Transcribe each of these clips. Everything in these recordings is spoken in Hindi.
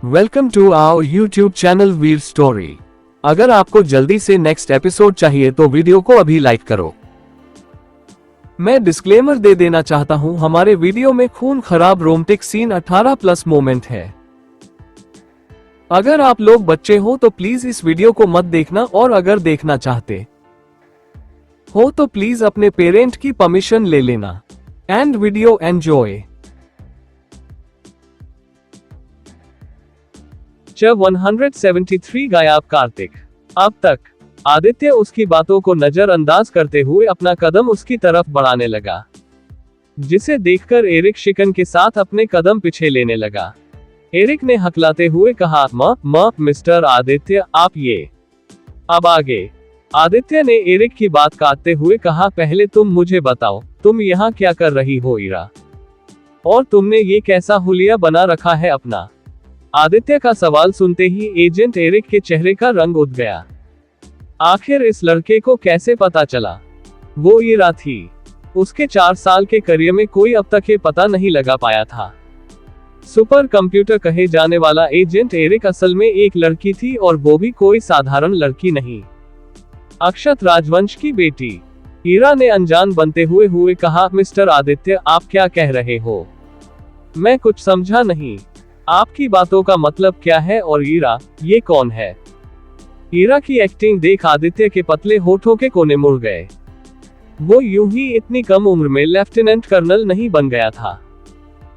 Welcome to our YouTube channel Veer story. अगर आपको जल्दी से नेक्स्ट एपिसोड चाहिए तो वीडियो को अभी लाइक करो। मैं डिस्क्लेमर दे देना चाहता हूं, हमारे वीडियो में खून खराब रोमांटिक सीन 18+ मोमेंट है। अगर आप लोग बच्चे हो तो प्लीज इस वीडियो को मत देखना, और अगर देखना चाहते हो तो प्लीज अपने पेरेंट की परमिशन ले लेना। And video enjoy. जब 173 गायब कार्तिक। अब तक आदित्य उसकी बातों को नजरअंदाज करते हुए अपना कदम उसकी तरफ बढ़ाने लगा, जिसे देखकर एरिक शिकन के साथ अपने कदम पीछे लेने लगा। एरिक ने हकलाते हुए कहा, मिस्टर आदित्य, आप ये। अब आगे। आदित्य ने एरिक की बात काटते हुए कहा, पहले तुम मुझे बताओ, तुम यहाँ क्या कर रही हो ईरा? और तुमने ये कैसा हुलिया बना रखा है अपना? आदित्य का सवाल सुनते ही एजेंट एरिक के चेहरे का रंग उठ गया। आखिर इस लड़के को कैसे पता चला वो ईरा थी? उसके 4 साल के करियर में कोई अब तक ये पता नहीं लगा पाया था। सुपर कंप्यूटर कहे जाने वाला एजेंट एरिक असल में एक लड़की थी, और वो भी कोई साधारण लड़की नहीं, अक्षत राजवंश की बेटी। ईरा ने अनजान बनते हुए कहा, मिस्टर आदित्य, आप क्या कह रहे हो? मैं कुछ समझा नहीं। आपकी बातों का मतलब क्या है? और ईरा, ये कौन है? ईरा की एक्टिंग देख आदित्य के पतले होठों के कोने मुड़ गए। वो यूं ही इतनी कम उम्र में लेफ्टिनेंट कर्नल नहीं बन गया था।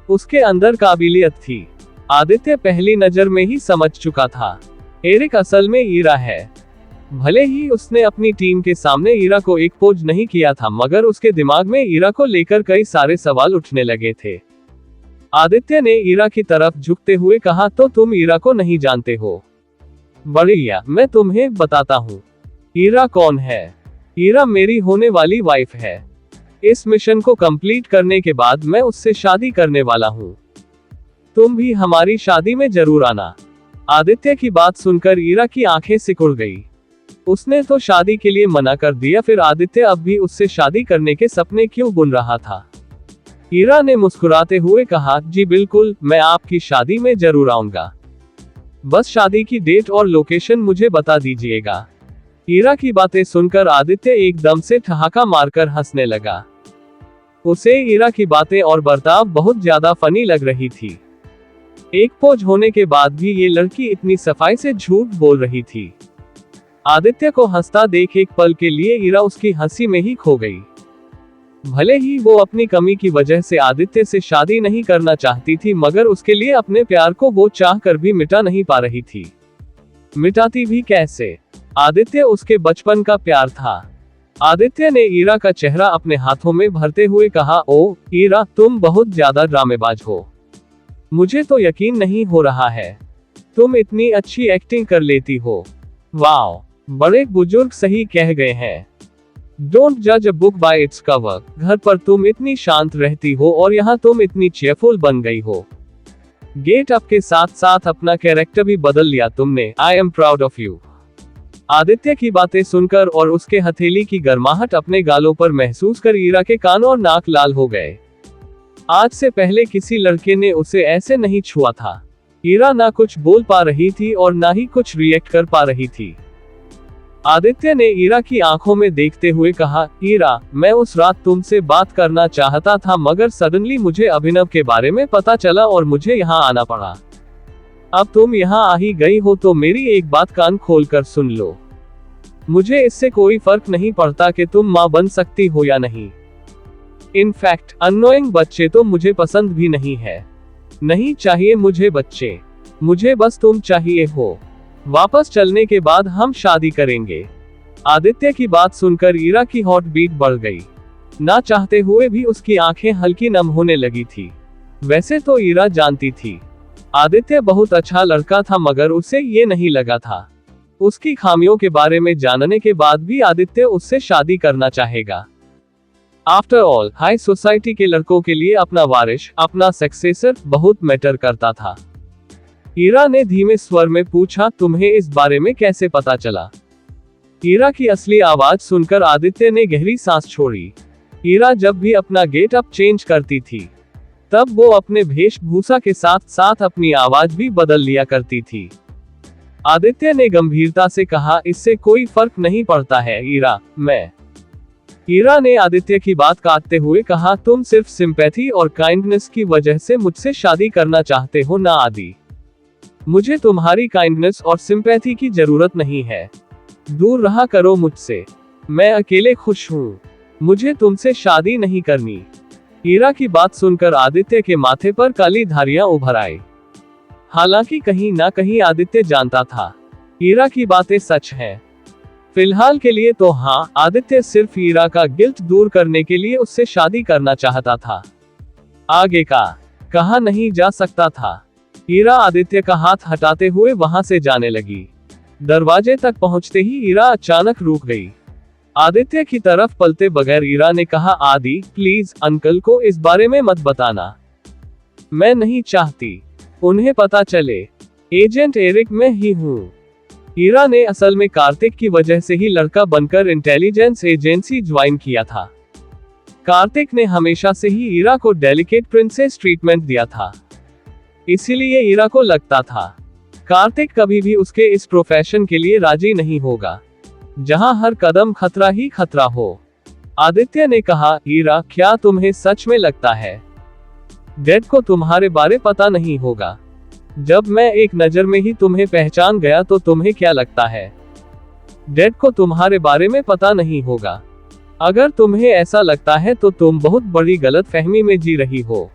उसके अंदर काबिलियत थी। आदित्य पहली नजर में ही समझ चुका था, एरिक असल में ईरा है। भले ही उसने अपनी टीम के सामने ईरा को एक्सपोज नहीं किया था, मगर उसके दिमाग में ईरा को लेकर कई सारे सवाल उठने लगे थे। आदित्य ने ईरा की तरफ झुकते हुए कहा, तो तुम ईरा को नहीं जानते हो? बढ़िया, मैं तुम्हें बताता हूँ। ईरा कौन है? ईरा मेरी होने वाली वाइफ है। इस मिशन को कंप्लीट करने के बाद मैं उससे शादी करने वाला हूँ। तुम भी हमारी शादी में जरूर आना। आदित्य की बात सुनकर ईरा की आंखें सिकुड़ गई। उसने तो शादी के लिए मना कर दिया, फिर आदित्य अब भी उससे शादी करने के सपने क्यों बुन रहा था? ईरा ने मुस्कुराते हुए कहा, जी बिल्कुल, मैं आपकी शादी में जरूर आऊंगा। बस शादी की डेट और लोकेशन मुझे बता दीजिएगा। ईरा की बातें सुनकर आदित्य एकदम से ठहाका मारकर हंसने लगा। उसे ईरा की बातें और बर्ताव बहुत ज्यादा फनी लग रही थी। एक पोज होने के बाद भी ये लड़की इतनी सफाई से झूठ बोल रही थी। आदित्य को हंसता देख एक पल के लिए ईरा उसकी हंसी में ही खो गई। भले ही वो अपनी कमी की वजह से आदित्य से शादी नहीं करना चाहती थी, मगर उसके लिए अपने प्यार को वो चाह कर भी मिटा नहीं पा रही थी। मिटाती भी कैसे? आदित्य उसके बचपन का प्यार था। आदित्य ने ईरा का चेहरा अपने हाथों में भरते हुए कहा, ओ ईरा, तुम बहुत ज्यादा ड्रामेबाज हो। मुझे तो यकीन नहीं हो रहा है तुम इतनी अच्छी एक्टिंग कर लेती हो। वाओ, बड़े बुजुर्ग सही कह गए हैं। डोंट जज a book by its cover. घर पर तुम इतनी शांत रहती हो और यहाँ तुम इतनी चेयरफुल बन गई हो। गेट अप के साथ साथ अपना कैरेक्टर भी बदल लिया तुमने। I am proud of you. Aditya की बातें सुनकर और उसके हथेली की गर्माहट अपने गालों पर महसूस कर ईरा के कान और नाक लाल हो गए। आज से पहले किसी लड़के ने उसे ऐसे नहीं छुआ था। ईरा ना कुछ बोल पा रही थी और ना ही कुछ रिएक्ट कर पा रही थी। आदित्य ने ईरा की आंखों में देखते हुए कहा, ईरा, मैं उस रात तुमसे बात करना चाहता था, मगर सडनली मुझे अभिनव के बारे में पता चला और मुझे यहाँ आना पड़ा। अब तुम यहाँ आ ही गई हो तो मेरी एक बात कान खोलकर सुन लो। मुझे इससे कोई फर्क नहीं पड़ता कि तुम माँ बन सकती हो या नहीं। इनफैक्ट अननोइंग बच्चे तो मुझे पसंद भी नहीं है। नहीं चाहिए मुझे बच्चे, मुझे बस तुम चाहिए हो। वापस चलने के बाद हम शादी करेंगे। आदित्य की बात सुनकर ईरा की हॉट बीट बढ़ गई। ना चाहते हुए भी उसकी आंखें हल्की नम होने लगी थी। वैसे तो ईरा जानती थी आदित्य बहुत अच्छा लड़का था, मगर उसे ये नहीं लगा था उसकी खामियों के बारे में जानने के बाद भी आदित्य उससे शादी करना चाहेगा। आफ्टर ऑल, हाई सोसाइटी के लड़कों के लिए अपना वारिश, अपना सक्सेसर बहुत मैटर करता था। ईरा ने धीमे स्वर में पूछा, तुम्हें इस बारे में कैसे पता चला? ईरा की असली आवाज सुनकर आदित्य ने गहरी सांस छोड़ी। ईरा जब भी अपना गेट अप चेंज करती थी, तब वो अपने वेशभूषा के साथ साथ अपनी आवाज भी बदल लिया करती थी। आदित्य ने गंभीरता से कहा, इससे कोई फर्क नहीं पड़ता है ईरा, मैं। ईरा ने आदित्य की बात काटते हुए कहा, तुम सिर्फ सिंपैथी और काइंडनेस की वजह से मुझसे शादी करना चाहते हो ना आदि। मुझे तुम्हारी काइंडनेस और सिंपैथी की जरूरत नहीं है। दूर रहा करो मुझसे। मैं अकेले खुश हूँ। मुझे तुमसे शादी नहीं करनी। ईरा की बात सुनकर आदित्य के माथे पर काली धारियां उभर आई। हालांकि कहीं ना कहीं आदित्य जानता था ईरा की बातें सच हैं। फिलहाल के लिए तो हाँ, आदित्य सिर्फ ईरा का गिल्ट दूर करने के लिए उससे शादी करना चाहता था। आगे का कहा नहीं जा सकता था। ईरा आदित्य का हाथ हटाते हुए वहां से जाने लगी। दरवाजे तक पहुंचते ही ईरा अचानक रुक गई। आदित्य की तरफ पलटे बगैर ईरा ने कहा, आदि प्लीज अंकल को इस बारे में मत बताना। मैं नहीं चाहती उन्हें पता चले। एजेंट एरिक मैं ही हूँ। ईरा ने असल में कार्तिक की वजह से ही लड़का बनकर इंटेलिजेंस एजेंसी ज्वाइन किया था। कार्तिक ने हमेशा से ही ईरा को डेलिकेट प्रिंसेस ट्रीटमेंट दिया था। इसीलिए ईरा को लगता था कार्तिक कभी भी उसके इस प्रोफेशन के लिए राजी नहीं होगा, जहां हर कदम खतरा ही खतरा हो। आदित्य ने कहा, ईरा क्या तुम्हें सच में लगता है डैड को तुम्हारे बारे पता नहीं होगा? जब मैं एक नजर में ही तुम्हें पहचान गया तो तुम्हें क्या लगता है डैड को तुम्हारे बारे में पता नहीं होगा? अगर तुम्हें ऐसा लगता है तो तुम बहुत बड़ी गलतफहमी में जी रही हो।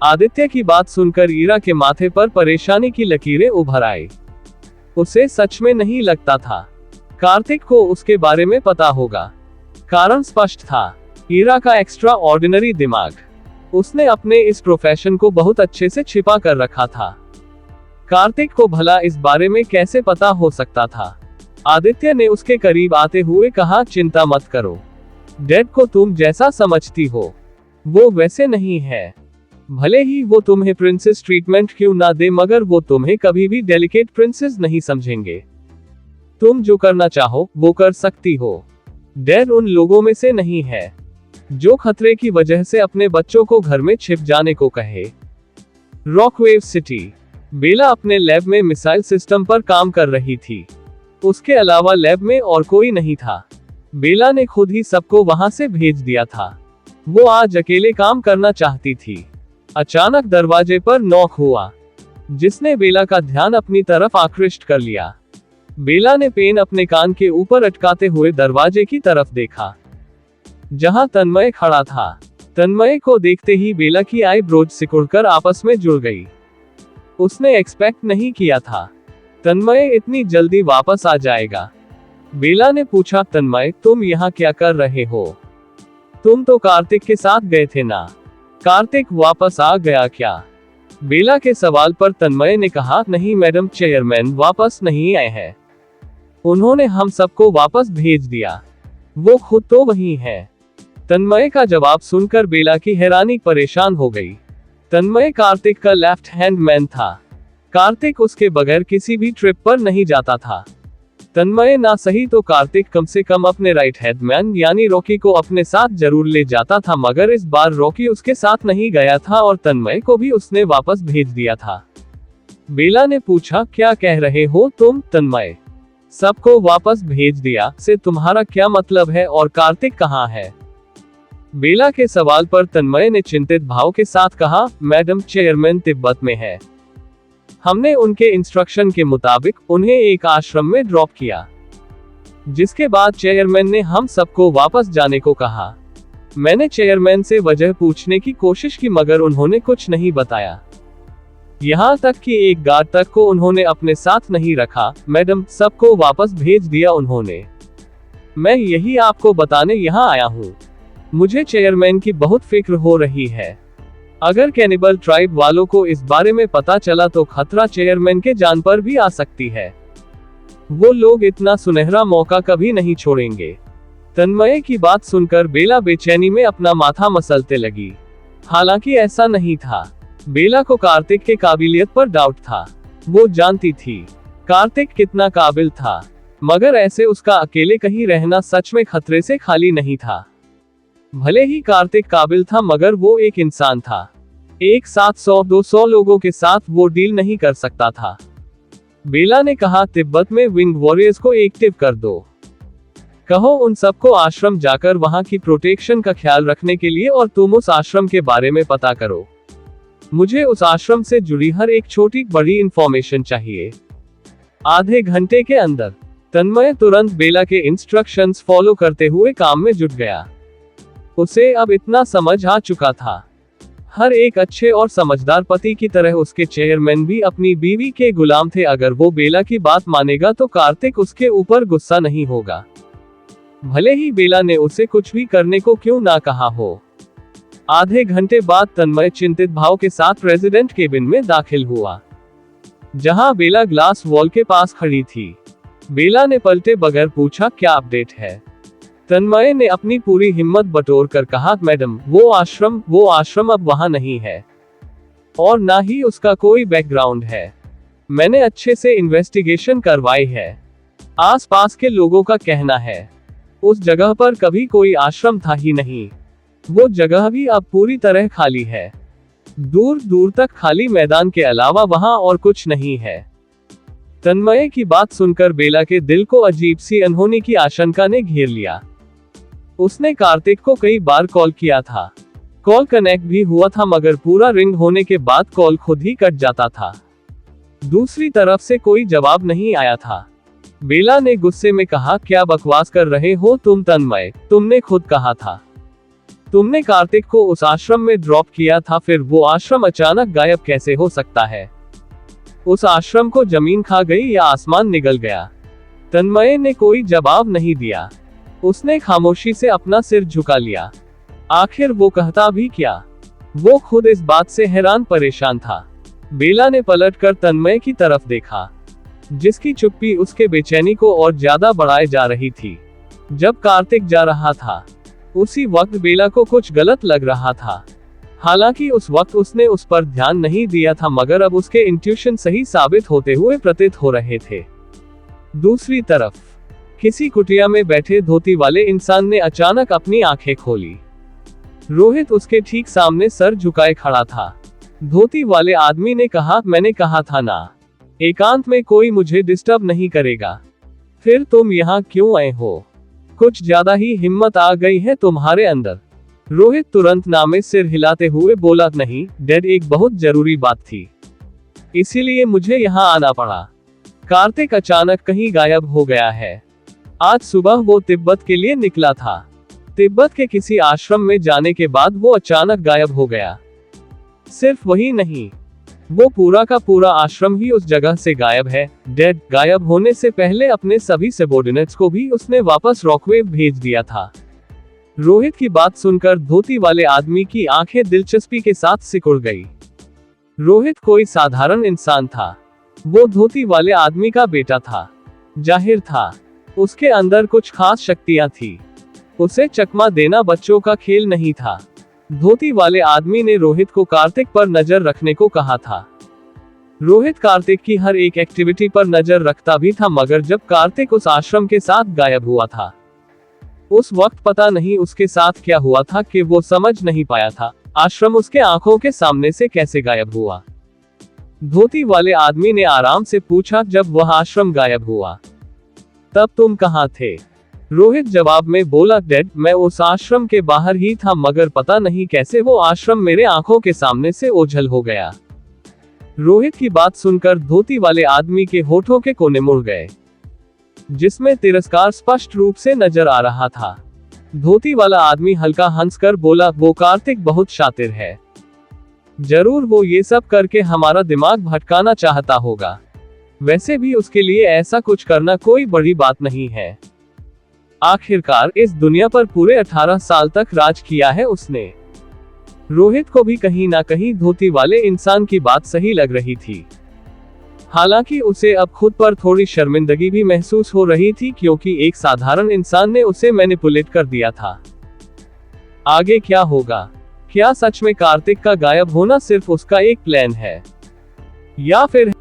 आदित्य की बात सुनकर ईरा के माथे पर परेशानी की लकीरें उभर आई। उसे सच में नहीं लगता था कार्तिक को उसके बारे में पता होगा। कारण स्पष्ट था, ईरा का एक्स्ट्रा ऑर्डिनरी दिमाग। उसने अपने इस प्रोफेशन को बहुत अच्छे से छिपा कर रखा था। कार्तिक को भला इस बारे में कैसे पता हो सकता था? आदित्य ने उसके करीब आते हुए कहा, चिंता मत करो। डैड को तुम जैसा समझती हो वो वैसे नहीं है। भले ही वो तुम्हें प्रिंसेस ट्रीटमेंट क्यों ना दे, मगर वो तुम्हें कभी भी डेलिकेट प्रिंसेस नहीं समझेंगे। तुम जो करना चाहो वो कर सकती हो। डैड उन लोगों में से नहीं है जो खतरे की वजह से अपने बच्चों को घर में छिप जाने को कहे। रॉकवेव सिटी। बेला अपने लैब में मिसाइल सिस्टम पर काम कर रही थी। उसके अलावा लैब में और कोई नहीं था। बेला ने खुद ही सबको वहां से भेज दिया था। वो आज अकेले काम करना चाहती थी। अचानक दरवाजे पर नॉक हुआ, जिसने बेला का ध्यान अपनी तरफ आकृष्ट कर लिया। बेला ने पेन अपने कान के ऊपर अटकाते हुए दरवाजे की तरफ देखा, जहां तन्मय खड़ा था। तन्मय को देखते ही बेला की आईब्रोज सिकुड़कर आपस में जुड़ गई। उसने एक्सपेक्ट नहीं किया था तन्मय इतनी जल्दी वापस आ जाएगा। बेला ने पूछा, तन्मय तुम यहाँ क्या कर रहे हो? तुम तो कार्तिक के साथ गए थे ना? कार्तिक वापस आ गया क्या? बेला के सवाल पर तन्मय ने कहा, नहीं मैडम, चेयरमैन वापस नहीं आए हैं। उन्होंने हम सबको वापस भेज दिया। वो खुद तो वही है। तन्मय का जवाब सुनकर बेला की हैरानी परेशान हो गई। तन्मय कार्तिक का लेफ्ट हैंड मैन था। कार्तिक उसके बगैर किसी भी ट्रिप पर नहीं जाता था। तन्मय ना सही तो कार्तिक कम से कम अपने राइट हैंड मैन यानी रॉकी को अपने साथ जरूर ले जाता था, मगर इस बार रॉकी उसके साथ नहीं गया था और तन्मय को भी उसने वापस भेज दिया था। बेला ने पूछा, क्या कह रहे हो तुम तन्मय? सबको वापस भेज दिया से तुम्हारा क्या मतलब है, और कार्तिक कहाँ है? बेला के सवाल पर तन्मय ने चिंतित भाव के साथ कहा, मैडम चेयरमैन तिब्बत में है। हमने उनके इंस्ट्रक्शन के मुताबिक उन्हें एक आश्रम में ड्रॉप किया, जिसके बाद चेयरमैन ने हम सबको वापस जाने को कहा। मैंने चेयरमैन से वजह पूछने की कोशिश की, मगर उन्होंने कुछ नहीं बताया। यहाँ तक कि एक गार्ड तक को उन्होंने अपने साथ नहीं रखा। मैडम, सबको वापस भेज दिया उन्होंने। मैं यही आपको बताने यहाँ आया हूँ। मुझे चेयरमैन की बहुत फिक्र हो रही है। अगर कैनिबल ट्राइब वालों को इस बारे में पता चला तो खतरा चेयरमैन के जान पर भी आ सकती है। वो लोग इतना सुनहरा मौका कभी नहीं छोड़ेंगे। तन्मय की बात सुनकर बेला बेचैनी में अपना माथा मसलते लगी। हालांकि ऐसा नहीं था। बेला को कार्तिक के काबिलियत पर डाउट था। वो जानती थी कार्तिक कितना काबिल था, मगर ऐसे उसका अकेले कहीं रहना सच में खतरे से खाली नहीं था। भले ही कार्तिक काबिल था, मगर वो एक इंसान था। एक साथ 100-200 लोगों के साथ वो डील नहीं कर सकता था। बेला ने कहा, तिब्बत में विंग वॉरियर्स को एक्टिव कर दो। कहो उन सबको आश्रम जाकर वहां की प्रोटेक्शन का ख्याल रखने के लिए, और तुम उस आश्रम के बारे में पता करो। मुझे उस आश्रम से जुड़ी हर एक छोटी बड़ी इंफॉर्मेशन चाहिए। आधे घंटे के अंदर तन्मय तुरंत बेला के इंस्ट्रक्शंस फॉलो करते हुए काम में जुट गया। उसे अब इतना समझ आ चुका था, हर एक अच्छे और समझदार पति की तरह उसके चेयरमैन भी अपनी बीवी के गुलाम थे। अगर वो बेला की बात मानेगा तो कार्तिक उसके ऊपर गुस्सा नहीं होगा, भले ही बेला ने उसे कुछ भी करने को क्यों ना कहा हो। आधे घंटे बाद तन्मय चिंतित भाव के साथ प्रेसिडेंट केबिन में दाखिल हुआ, जहां बेला ग्लास वॉल के पास खड़ी थी। बेला ने पलटे बगैर पूछा, क्या अपडेट है? तन्मय ने अपनी पूरी हिम्मत बटोर कर कहा, मैडम वो आश्रम अब वहां नहीं है, और ना ही उसका कोई बैकग्राउंड है। मैंने अच्छे से इन्वेस्टिगेशन करवाई है। आसपास के लोगों का कहना है उस जगह पर कभी कोई आश्रम था ही नहीं। वो जगह भी अब पूरी तरह खाली है, दूर दूर तक खाली मैदान के अलावा वहां और कुछ नहीं है। तन्मय की बात सुनकर बेला के दिल को अजीब सी अनहोनी की आशंका ने घेर लिया। उसने कार्तिक को कई बार कॉल किया था, कॉल कनेक्ट भी हुआ था, मगर पूरा रिंग होने के बाद कॉल खुद ही कट जाता था। दूसरी तरफ से कोई जवाब नहीं आया था। बेला ने गुस्से में कहा, क्या बकवास कर रहे हो तुम तन्मय? तुमने खुद कहा था तुमने कार्तिक को उस आश्रम में ड्रॉप किया था, फिर वो आश्रम अचानक गायब कैसे हो सकता है? उस आश्रम को जमीन खा गई या आसमान निगल गया? तन्मय ने कोई जवाब नहीं दिया। उसने खामोशी से अपना सिर झुका लिया। आखिर वो कहता भी क्या? वो खुद इस बात से हैरान परेशान था। बेला ने पलटकर तन्मय की तरफ देखा, जिसकी चुप्पी उसके बेचैनी को और ज्यादा बढ़ाए जा रही थी। जब कार्तिक जा रहा था उसी वक्त बेला को कुछ गलत लग रहा था। हालांकि उस वक्त उसने उस पर ध्यान नहीं दिया था, मगर अब उसके इंट्यूशन सही साबित होते हुए प्रतीत हो रहे थे। दूसरी तरफ किसी कुटिया में बैठे धोती वाले इंसान ने अचानक अपनी आंखें खोली। रोहित उसके ठीक सामने सर झुकाए खड़ा था। धोती वाले आदमी ने कहा, मैंने कहा था ना, एकांत में कोई मुझे डिस्टर्ब नहीं करेगा। फिर तुम यहाँ क्यों आए हो? कुछ ज्यादा ही हिम्मत आ गई है तुम्हारे अंदर। रोहित तुरंत ना में सिर हिलाते हुए बोला, नहीं डैड, एक बहुत जरूरी बात थी, इसीलिए मुझे यहाँ आना पड़ा। कार्तिक अचानक कहीं गायब हो गया है। आज सुबह वो तिब्बत के लिए निकला था। तिब्बत के किसी आश्रम में जाने के बाद वो अचानक गायब हो गया। सिर्फ वही नहीं, वो पूरा का पूरा आश्रम ही उस जगह से गायब है। डैड, गायब होने से पहले अपने सभी सबॉर्डिनेट्स को भी उसने वापस रॉकवेव भेज दिया था। रोहित की बात सुनकर धोती वाले आदमी की आंखें दिलचस्पी के साथ सिकुड़ गई। रोहित कोई साधारण इंसान था, वो धोती वाले आदमी का बेटा था। जाहिर था उसके अंदर कुछ खास शक्तियां थी। उसे चकमा देना बच्चों का खेल नहीं था। धोती वाले आदमी ने रोहित को कार्तिक पर नजर रखने को कहा था। रोहित कार्तिक की हर एक एक्टिविटी पर नजर रखता भी था, मगर जब कार्तिक उस आश्रम के साथ गायब हुआ था उस वक्त पता नहीं उसके साथ क्या हुआ था कि वो समझ नहीं पाया था आश्रम उसके आंखों के सामने से कैसे गायब हुआ। धोती वाले आदमी ने आराम से पूछा, जब वह आश्रम गायब हुआ तब तुम कहाँ थे? रोहित जवाब में बोला, डैड, मैं उस आश्रम के बाहर ही था, मगर पता नहीं कैसे वो आश्रम मेरे आंखों के सामने से ओझल हो गया। रोहित की बात सुनकर धोती वाले आदमी के होठों के कोने मुड़ गए, जिसमें तिरस्कार स्पष्ट रूप से नजर आ रहा था। धोती वाला आदमी हल्का हंसकर बोला, वो कार्तिक बहुत शातिर है, जरूर वो ये सब करके हमारा दिमाग भटकाना चाहता होगा। वैसे भी उसके लिए ऐसा कुछ करना कोई बड़ी बात नहीं है। आखिरकार इस दुनिया पर पूरे 18 साल तक राज किया है उसने। रोहित को भी कहीं ना कहीं धोती वाले इंसान की बात सही लग रही थी। हालांकि उसे अब खुद पर थोड़ी शर्मिंदगी भी महसूस हो रही थी, क्योंकि एक साधारण इंसान ने उसे मैनिपुलेट कर दिया था। आगे क्या होगा? क्या सच में कार्तिक का गायब होना सिर्फ उसका एक प्लान है, या फिर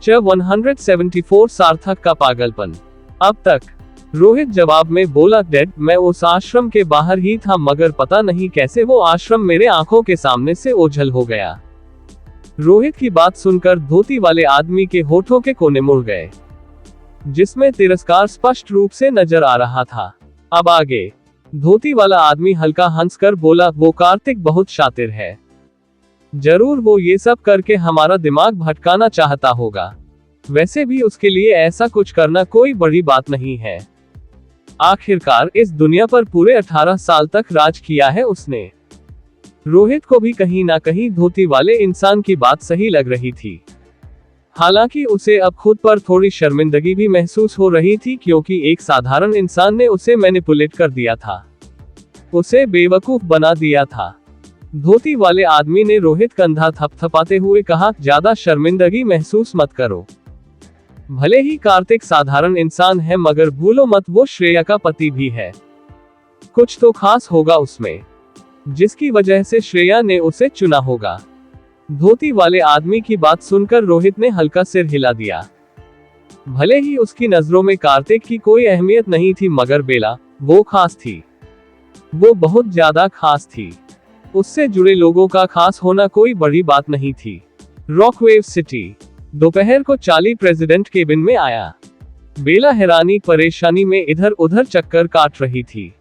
174 सार्थक का पागलपन? अब तक रोहित जवाब में बोला, डैड मैं उस आश्रम के बाहर ही था मगर पता नहीं कैसे वो आश्रम मेरे आंखों के सामने से ओझल हो गया। रोहित की बात सुनकर धोती वाले आदमी के होठों के कोने मुड़ गए, जिसमें तिरस्कार स्पष्ट रूप से नजर आ रहा था। अब आगे। धोती वाला आदमी हल्का हंसकर बोला, वो कार्तिक बहुत शातिर है, जरूर वो ये सब करके हमारा दिमाग भटकाना चाहता होगा। वैसे भी उसके लिए ऐसा कुछ करना कोई बड़ी बात नहीं है। आखिरकार इस दुनिया पर पूरे 18 साल तक राज किया है उसने। रोहित को भी कहीं ना कहीं धोती वाले इंसान की बात सही लग रही थी। हालांकि उसे अब खुद पर थोड़ी शर्मिंदगी भी महसूस हो रही थी, क्योंकि एक साधारण इंसान ने उसे मैनिपुलेट कर दिया था, उसे बेवकूफ बना दिया था। धोती वाले आदमी ने रोहित कंधा थपथपाते हुए कहा, ज्यादा शर्मिंदगी महसूस मत करो। भले ही कार्तिक साधारण इंसान है मगर भूलो मत वो श्रेया का पति भी है। कुछ तो खास होगा उसमें, जिसकी वजह से श्रेया ने उसे चुना होगा। धोती वाले आदमी की बात सुनकर रोहित ने हल्का सिर हिला दिया। भले ही उसकी नजरों में कार्तिक की कोई अहमियत नहीं थी मगर बेला, वो खास थी, वो बहुत ज्यादा खास थी। उससे जुड़े लोगों का खास होना कोई बड़ी बात नहीं थी। रॉकवेव सिटी। दोपहर को चार्ली प्रेसिडेंट केबिन में आया। बेला हैरानी परेशानी में इधर उधर चक्कर काट रही थी।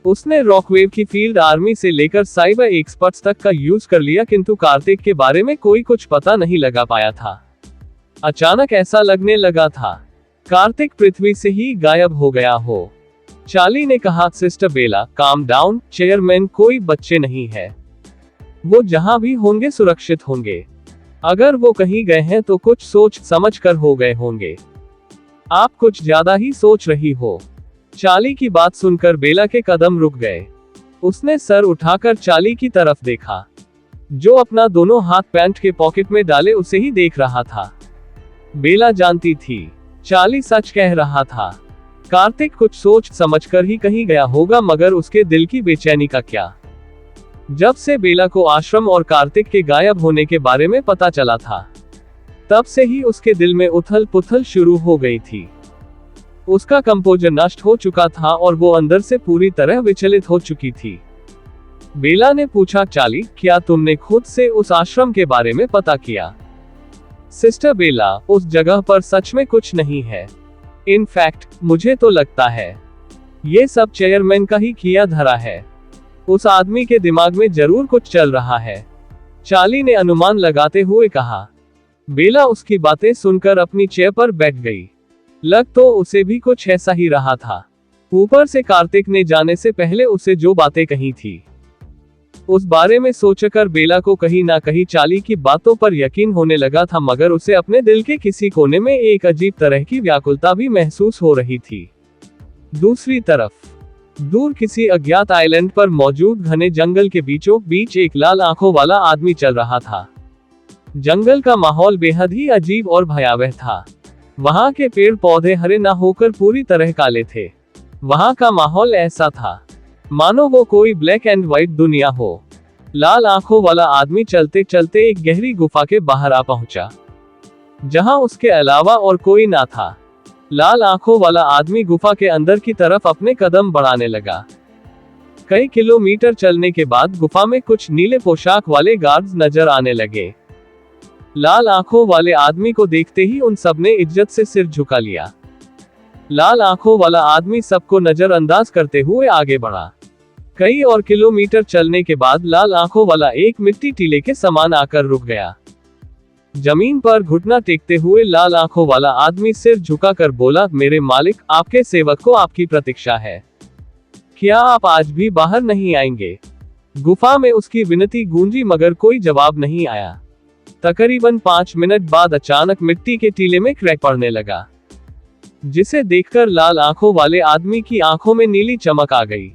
उसने रॉकवेव की फील्ड आर्मी से लेकर साइबर एक्सपर्ट्स तक का यूज कर लिया, किंतु कार्तिक के बारे में कोई कुछ पता नहीं लगा पाया था। अचानक ऐसा लगने लगा था कार्तिक पृथ्वी से ही गायब हो गया हो। चार्ली ने कहा, सिस्टर बेला काम डाउन, चेयरमैन कोई बच्चे नहीं है, वो जहां भी होंगे सुरक्षित होंगे। अगर वो कहीं गए हैं तो कुछ सोच समझ कर हो गए होंगे। आप कुछ ज्यादा ही सोच रही हो। चार्ली की बात सुनकर बेला के कदम रुक गए। उसने सर उठाकर चार्ली की तरफ देखा, जो अपना दोनों हाथ पैंट के पॉकेट में डाले उसे ही देख रहा था। बेला जानती थी चार्ली सच कह रहा था। कार्तिक कुछ सोच समझकर ही कहीं गया होगा, मगर उसके दिल की बेचैनी का क्या। जब से बेला को आश्रम और कार्तिक के गायब होने के बारे में पता चला था, तब से ही उसके दिल में उथल पुथल शुरू हो गई थी। उसका कंपोजर नष्ट हो चुका था और वो अंदर से पूरी तरह विचलित हो चुकी थी। बेला ने पूछा, चार्ली क्या तुमने खुद से उस आश्रम के बारे में पता किया? सिस्टर बेला, उस जगह पर सच में कुछ नहीं है। इनफैक्ट मुझे तो लगता है ये सब चेयरमैन का ही किया धरा है। उस आदमी के दिमाग में जरूर कुछ चल रहा है, चार्ली ने अनुमान लगाते हुए कहा। बेला उसकी बातें सुनकर अपनी चेयर पर बैठ गई। लग तो उसे भी कुछ ऐसा ही रहा था। ऊपर से कार्तिक ने जाने से पहले उसे जो बातें कही थी, उस बारे में सोचकर बेला को कहीं ना कहीं चार्ली की बातों पर यकीन होने लगा था, मगर उसे अपने दिल के किसी कोने में एक अजीब तरह की व्याकुलता भी महसूस हो रही थी। दूसरी तरफ दूर किसी अज्ञात आइलैंड पर मौजूद घने जंगल के बीचों बीच एक लाल आंखों वाला आदमी चल रहा था। जंगल का माहौल बेहद ही अजीब और भयावह था। वहां के पेड़ पौधे हरे ना होकर पूरी तरह काले थे। वहां का माहौल ऐसा था मानो वो कोई ब्लैक एंड व्हाइट दुनिया हो। लाल आंखों वाला आदमी चलते चलते एक गहरी गुफा के बाहर आ पहुंचा, जहां उसके अलावा और कोई ना था। लाल आंखों वाला आदमी गुफा के अंदर की तरफ अपने कदम बढ़ाने लगा। कई किलोमीटर चलने के बाद गुफा में कुछ नीले पोशाक वाले गार्ड्स नजर आने लगे। लाल आंखों वाले आदमी को देखते ही उन सब ने इज्जत से सिर झुका लिया। लाल आंखों वाला आदमी सबको नजरअंदाज करते हुए आगे बढ़ा। कई और किलोमीटर चलने के बाद लाल आंखों वाला एक मिट्टी टीले के समान आकर रुक गया। जमीन पर घुटना टेकते हुए लाल आंखों वाला आदमी सिर झुकाकर बोला, मेरे मालिक, आपके सेवक को आपकी प्रतीक्षा है। क्या आप आज भी बाहर नहीं आएंगे? गुफा में उसकी विनती गूंजी मगर कोई जवाब नहीं आया। तकरीबन 5 मिनट बाद अचानक मिट्टी के टीले में क्रैक पड़ने लगा, जिसे देखकर लाल आंखों वाले आदमी की आंखों में नीली चमक आ गई।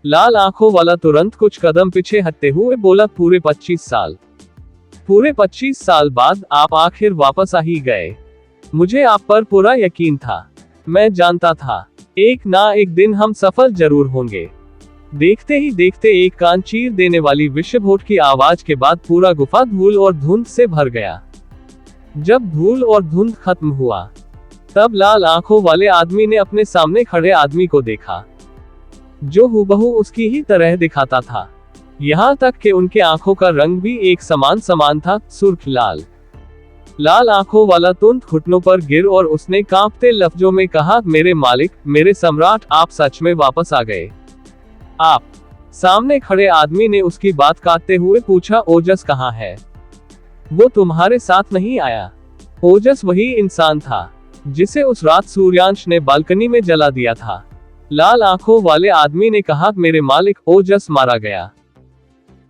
लाल आंखों वाला तुरंत कुछ कदम पीछे हटते हुए बोला, पूरे 25 साल बाद आप आखिर वापस आ ही गए। मुझे आप पर पूरा यकीन था। मैं जानता था एक ना एक दिन हम सफल जरूर होंगे। देखते ही देखते एक कान चीर देने वाली विस्फोट की आवाज के बाद पूरा गुफा धूल और धुंध से भर गया। जब धूल और धुंध खत्म हुआ तब लाल आंखों वाले आदमी ने अपने सामने खड़े आदमी को देखा, जो हूबहू उसकी ही तरह दिखाता था। यहाँ तक कि उनके आंखों का रंग भी एक समान था, सुर्ख लाल। लाल आंखों वाला तुरंत घुटनों पर गिर और उसने कांपते लफ्जों में कहा, मेरे मालिक, मेरे सम्राट, आप सच में वापस आ गए। आप। सामने खड़े आदमी ने उसकी बात काटते हुए पूछा, ओजस कहाँ है? वो तुम्हारे साथ नहीं आया। ओजस वही इंसान था जिसे उस रात सूर्यांश ने बालकनी में जला दिया था। लाल आंखों वाले आदमी ने कहा, मेरे मालिक, ओजस मारा गया।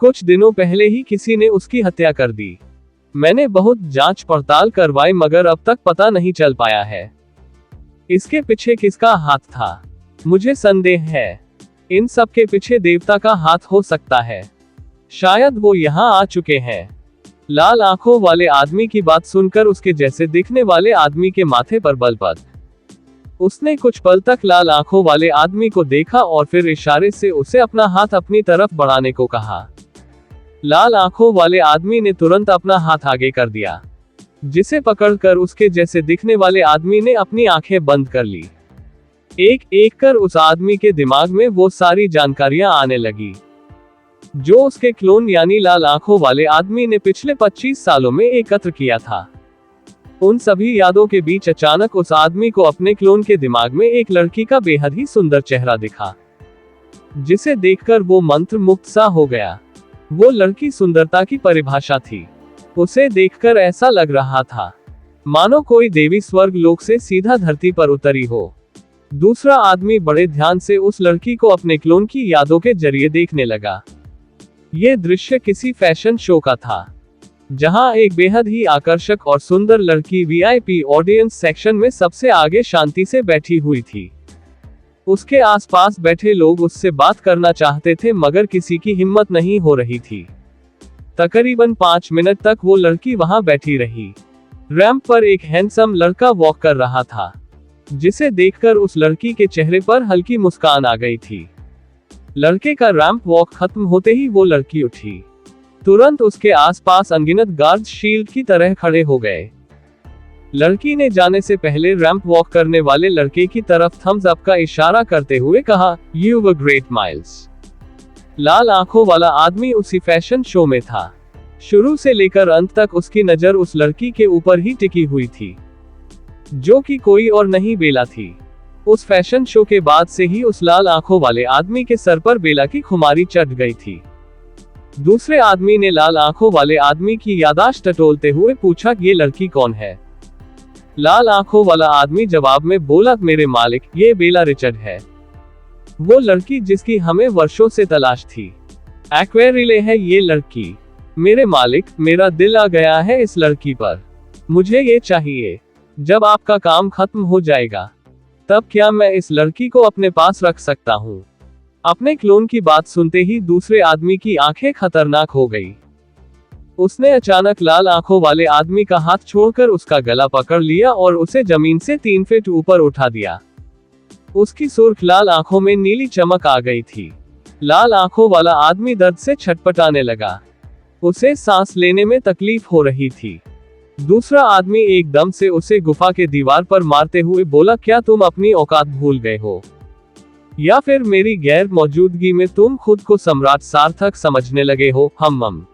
कुछ दिनों पहले ही किसी ने उसकी हत्या कर दी। मैंने बहुत जांच पड़ताल करवाई मगर अब तक पता नहीं चल पाया है इसके पीछे किसका हाथ था। मुझे संदेह है इन सब के पीछे देवता का हाथ हो सकता है। शायद वो यहाँ आ चुके हैं। लाल आंखों वाले आदमी की बात सुनकर उसके जैसे दिखने वाले आदमी के माथे पर बल पड़। उसने कुछ पल तक लाल आंखों वाले आदमी को देखा और फिर इशारे से उसे अपना हाथ अपनी तरफ बढ़ाने को कहा। लाल आंखों वाले आदमी ने तुरंत अपना हाथ आगे कर दिया, जिसे पकड़कर उसके जैसे दिखने वाले आदमी ने अपनी आंखें बंद कर ली। एक एक कर उस आदमी के दिमाग में वो सारी जानकारियां आने लगी जो उसके क्लोन यानी लाल आंखों वाले आदमी ने पिछले 25 सालों में एकत्र किया था। उन सभी यादों के बीच अचानक उस आदमी को अपने क्लोन के दिमाग में एक लड़की का बेहद ही सुंदर चेहरा दिखा, जिसे देखकर वो मंत्र मुक्त सा हो गया। वो लड़की सुंदरता की परिभाषा थी। उसे देखकर ऐसा लग रहा था मानो कोई देवी स्वर्ग लोक से सीधा धरती पर उतरी हो। दूसरा आदमी बड़े ध्यान से उस लड़की को अपने क्लोन की यादों के जरिए देखने लगा। यह दृश्य किसी फैशन शो का था, जहां एक बेहद ही आकर्षक और सुंदर लड़की वीआईपी ऑडियंस सेक्शन में सबसे आगे शांति से बैठी हुई थी। उसके आसपास बैठे लोग उससे बात करना चाहते थे मगर किसी की हिम्मत नहीं हो रही थी। तकरीबन 5 मिनट तक वो लड़की वहां बैठी रही। रैंप पर एक हैंडसम लड़का वॉक कर रहा था, जिसे देखकर उस लड़की के चेहरे पर हल्की मुस्कान आ गई थी। लड़के का रैंप वॉक खत्म होते ही वो लड़की उठी। तुरंत उसके आसपास अनगिनत गार्ड शील्ड की तरह खड़े हो गए। लड़की ने जाने से पहले रैंप वॉक करने वाले लड़के की तरफ थम्स अप का इशारा करते हुए कहा, यू वर ग्रेट माइल्स। लाल आंखों वाला आदमी उसी फैशन शो में था। शुरू से लेकर अंत तक उसकी नजर उस लड़की के ऊपर ही टिकी हुई थी, जो कि कोई और नहीं बेला थी। उस फैशन शो के बाद से ही उस लाल आंखों वाले आदमी के सर पर बेला की खुमारी चढ़ गई थी। दूसरे आदमी ने लाल आंखों वाले आदमी की याददाश्त टटोलते हुए पूछा, ये लड़की कौन है? लाल आंखों वाला आदमी जवाब में बोला, मेरे मालिक, ये बेला रिचर्ड है, वो लड़की जिसकी हमें वर्षों से तलाश थी। एक्वेरिले है ये लड़की। मेरे मालिक, मेरा दिल आ गया है इस लड़की पर। मुझे ये चाहिए। जब आपका काम खत्म हो जाएगा तब क्या मैं इस लड़की को अपने पास रख सकता हूँ? अपने क्लोन की बात सुनते ही दूसरे आदमी की आंखें खतरनाक हो गई। उसने अचानक लाल आंखों वाले आदमी का हाथ छोड़कर उसका गला पकड़ लिया और उसे जमीन से 3 फीट ऊपर उठा दिया। उसकी सुर्ख लाल आंखों में नीली चमक आ गई थी। लाल आंखों वाला आदमी दर्द से छटपटाने लगा। उसे सांस लेने में तकलीफ हो रही थी। दूसरा आदमी एकदम से उसे गुफा के दीवार पर मारते हुए बोला, क्या तुम अपनी औकात भूल गए हो? या फिर मेरी गैर मौजूदगी में तुम खुद को सम्राट सार्थक समझने लगे हो? हम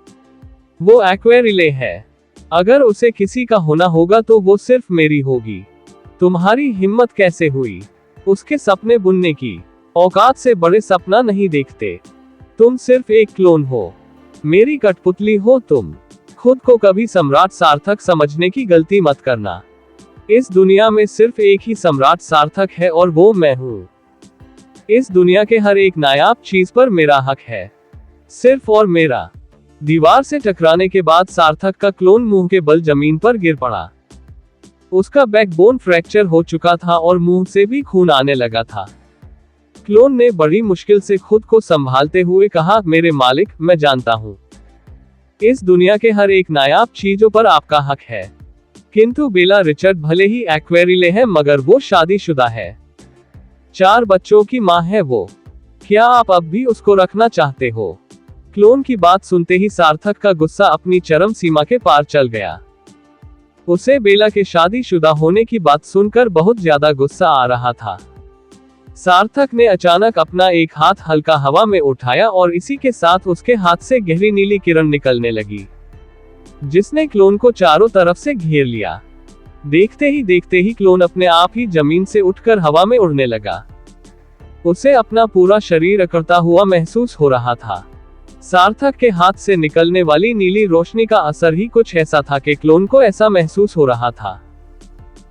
वो एक्वेरिले है। अगर उसे किसी का होना होगा तो वो सिर्फ मेरी होगी। तुम्हारी हिम्मत कैसे हुई उसके सपने बुनने की? औकात से बड़े सपना नहीं देखते। तुम सिर्फ एक क्लोन हो, मेरी कठपुतली हो तुम। खुद को कभी सम्राट सार्थक समझने की गलती मत करना। इस दुनिया में सिर्फ एक ही सम्राट सार्थक है और वो मैं हूँ। इस दुनिया के हर एक नायाब चीज पर मेरा हक है, सिर्फ और मेरा। दीवार से टकराने के बाद सार्थक का क्लोन मुंह के बल जमीन पर गिर पड़ा। उसका बैकबोन फ्रैक्चर हो चुका था और मुंह से भी खून आने लगा था। क्लोन ने बड़ी मुश्किल से खुद को संभालते हुए कहा, मेरे मालिक, मैं जानता हूँ इस दुनिया के हर एक नायाब चीजों पर आपका हक है, किंतु बेला रिचर्ड भले ही एक्वेरिले है मगर वो शादीशुदा है। 4 बच्चों की माँ है वो। क्या आप अब भी उसको रखना चाहते हो? क्लोन की बात सुनते ही सार्थक का गुस्सा अपनी चरम सीमा के पार चल गया। उसे बेला के शादीशुदा होने की बात सुनकर बहुत ज्यादा गुस्सा आ रहा था। सार्थक ने अचानक अपना एक हाथ हल्का हवा में उठाया और इसी के साथ उसके हाथ से गहरी नीली किरण निकलने लगी, जिसने क्लोन को चारों तरफ से घेर लिया। देखते ही क्लोन अपने आप ही जमीन से उठकर हवा में उड़ने लगा। उसे अपना पूरा शरीर अकड़ता हुआ महसूस हो रहा था। सार्थक के हाथ से निकलने वाली नीली रोशनी का असर ही कुछ ऐसा था कि क्लोन को ऐसा महसूस हो रहा था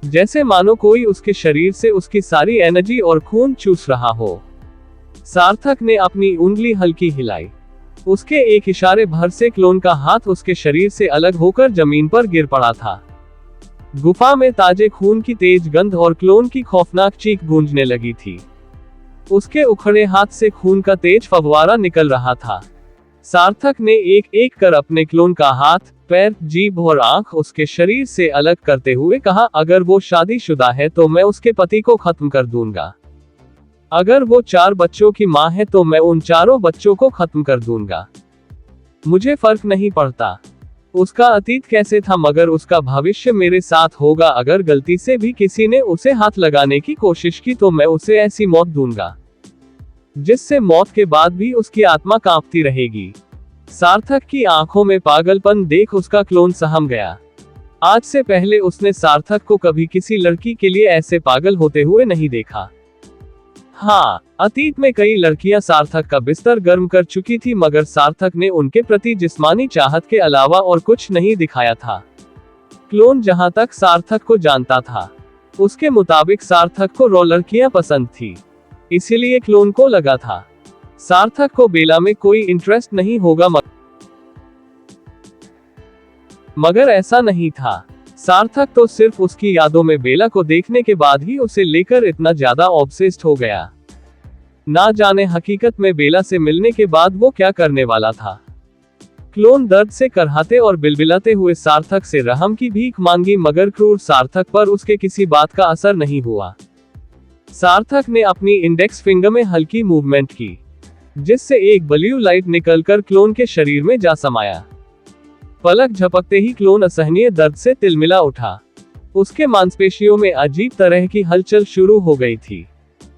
जैसे मानो कोई उसके शरीर से उसकी सारी एनर्जी और खून चूस रहा हो। सार्थक ने अपनी उंगली हल्की हिलाई। उसके एक इशारे भर से क्लोन का हाथ उसके शरीर से अलग होकर जमीन पर गिर पड़ा था। गुफा में ताजे खून की तेज गंध और क्लोन की खौफनाक चीख गूंजने लगी थी। उसके उखड़े हाथ से खून का तेज फव्वारा निकल रहा था। सार्थक ने एक एक कर अपने क्लोन का हाथ, पैर, जीभ और आंख उसके शरीर से अलग करते हुए कहा, अगर वो शादीशुदा है तो मैं उसके पति को खत्म कर दूंगा। अगर वो 4 बच्चों की मां है तो मैं उन चारों बच्चों को खत्म कर दूंगा। मुझे फर्क नहीं पड़ता उसका अतीत कैसे था, मगर उसका भविष्य मेरे साथ होगा। अगर गलती से भी किसी ने उसे हाथ लगाने की कोशिश की तो मैं उसे ऐसी मौत दूंगा जिससे मौत के बाद भी उसकी आत्मा कांपती रहेगी। सार्थक की आंखों में पागलपन देख उसका क्लोन सहम गया। आज से पहले उसने सार्थक को कभी किसी लड़की के लिए ऐसे पागल होते हुए नहीं देखा। हाँ, अतीत में कई लड़कियां सार्थक का बिस्तर गर्म कर चुकी थी, मगर सार्थक ने उनके प्रति जिस्मानी चाहत के अलावा और कुछ नहीं दिखाया था। क्लोन जहां तक सार्थक को जानता था, उसके मुताबिक सार्थक को रॉ लड़कियां पसंद थी। इसीलिए क्लोन को लगा था सार्थक को बेला में कोई इंटरेस्ट नहीं होगा, मगर ऐसा नहीं था। सार्थक तो सिर्फ उसकी यादों में बेला को देखने के बाद ही उसे लेकर इतना ज्यादा ऑब्सेस्ड हो गया। ना जाने हकीकत में बेला से मिलने के बाद वो क्या करने वाला था। क्लोन दर्द से करहाते और बिलबिलाते हुए सार्थक से रहम की भीख मांगी, मगर क्रूर सार्थक पर उसके किसी बात का असर नहीं हुआ। सार्थक ने अपनी इंडेक्स फिंगर में हल्की मूवमेंट की, जिससे एक ब्लू लाइट निकलकर क्लोन के शरीर में जा समाया। पलक झपकते ही क्लोन असहनीय दर्द से तिलमिला उठा। उसके मांसपेशियों में अजीब तरह की हलचल शुरू हो गई थी।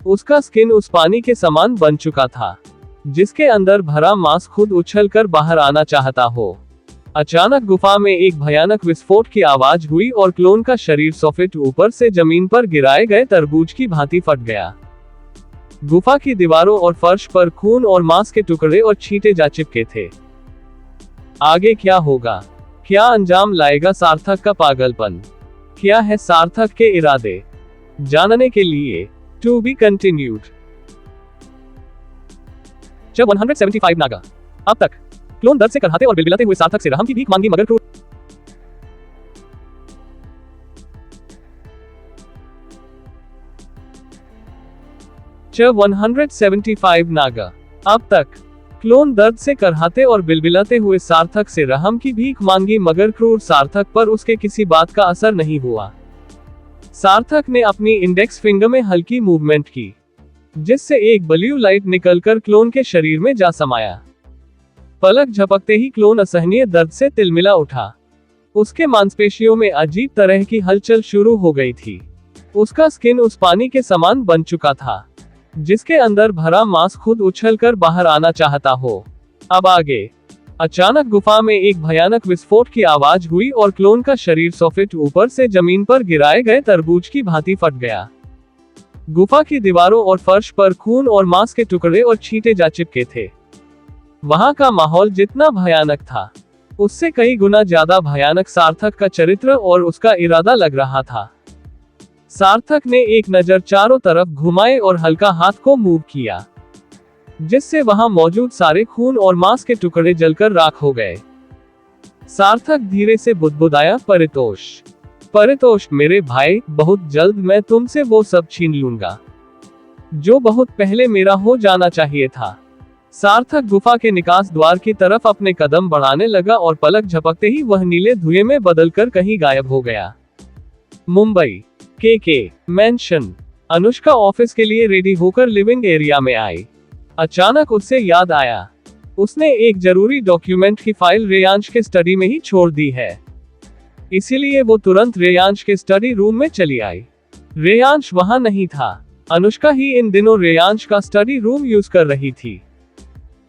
उसका स्किन उस पानी के समान बन चुका था जिसके अंदर भरा मांस खुद उछलकर बाहर आना चाहता हो। अचानक गुफा में एक भयानक विस्फोट की आवाज हुई और क्लोन का शरीर 100 फीट ऊपर से जमीन पर गिराए गए तरबूज की भांति फट गया। गुफा की दीवारों और फर्श पर खून और मांस के टुकड़े और छींटे जा चिपके थे। आगे क्या होगा? क्या अंजाम लाएगा सार्थक का पागलपन? क्या है सार्थक के इरादे? जानने के लिए टू बी कंटिन्यूड। जब 175 नागा। अब तक क्लोन दर्द से करहाते और बिलबिलाते हुए सार्थक से रहम की भीख मांगी, मगर क्रूर जब 175 नागा। अब तक क्लोन दर्द से करहाते और बिलबिलाते हुए सार्थक से रहम की भीख मांगी, मगर क्रूर सार्थक पर उसके किसी बात का असर नहीं हुआ। सार्थक ने अपनी इंडेक्स फिंगर में हल्की मूवमेंट की, जिससे एक ब्लू लाइट निकलकर क्लोन के शरीर में जा समाया। पलक झपकते ही क्लोन असहनीय दर्द से तिलमिला उठा। उसके मांसपेशियों में अजीब तरह की हलचल शुरू हो गई थी। उसका स्किन उस पानी के समान बन चुका था जिसके अंदर भरा मांस खुद उछलकर बाहर आना चाहता हो। अब आगे। अचानक गुफा में एक भयानक विस्फोट की आवाज हुई और क्लोन का शरीर 100 फीट ऊपर से जमीन पर गिराए गए तरबूज की भांति फट गया। गुफा की दीवारों और फर्श पर खून और मांस के टुकड़े और छींटे जा चिपके थे। वहां का माहौल जितना भयानक था, उससे कई गुना ज्यादा भयानक सार्थक का चरित्र और उसका इरादा लग रहा था। सार्थक ने एक नजर चारों तरफ घुमाए और हल्का हाथ को मूव किया, जिससे वहां मौजूद सारे खून और मांस के टुकड़े जलकर राख हो गए। सार्थक धीरे से बुदबुदाया, परितोष, परितोष मेरे भाई, बहुत जल्द मैं तुमसे वो सब छीन लूंगा जो बहुत पहले मेरा हो जाना चाहिए था। सार्थक गुफा के निकास द्वार की तरफ अपने कदम बढ़ाने लगा और पलक झपकते ही वह नीले धुएं में बदलकर कहीं गायब हो गया। मुंबई के मैंशन। अनुष्का ऑफिस के लिए रेडी होकर लिविंग एरिया में आई। अचानक उससे याद आया, उसने एक जरूरी डॉक्यूमेंट की फाइल रेयांश के स्टडी में ही छोड़ दी है। इसीलिए वो तुरंत रेयांश के स्टडी रूम में चली आई। रेयांश वहां नहीं था। अनुष्का ही इन दिनों रेयांश का स्टडी रूम यूज कर रही थी।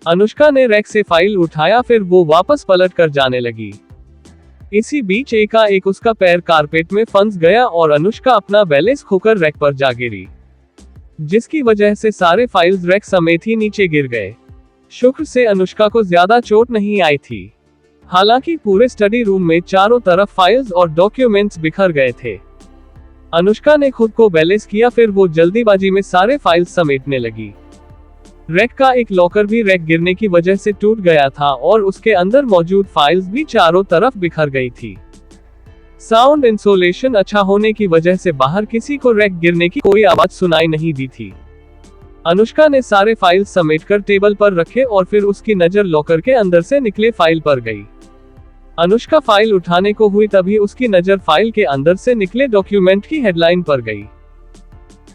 अनुष्का ने रैक से फाइल उठाया, फिर वो वापस पलट कर जाने लगी। इसी बीच एकाएक उसका पैर कारपेट में फंस गया और अनुष्का अपना बैलेंस खोकर रैक पर जा गिरी, जिसकी वजह से सारे फाइल्स रैक समेत ही नीचे गिर गए। शुक्र से अनुष्का को ज्यादा चोट नहीं आई थी। हालांकि पूरे स्टडी रूम में चारों तरफ फाइल्स और डॉक्यूमेंट्स बिखर गए थे। अनुष्का ने खुद को बैलेंस किया, फिर वो जल्दीबाजी में सारे फाइल्स समेटने लगी। रैक का एक लॉकर भी रैक गिरने की वजह से टूट गया था और उसके अंदर मौजूद फाइल्स भी चारों तरफ बिखर गई थी। साउंड इंसुलेशन अच्छा होने की वजह से बाहर किसी को रैक गिरने की कोई आवाज सुनाई नहीं दी थी। अनुष्का ने सारे फाइल्स समेटकर टेबल पर रखे और फिर उसकी नजर लॉकर के अंदर से निकले फाइल पर गई। अनुष्का फाइल उठाने को हुई, तभी उसकी नजर फाइल के अंदर से निकले डॉक्यूमेंट की हेडलाइन पर गई।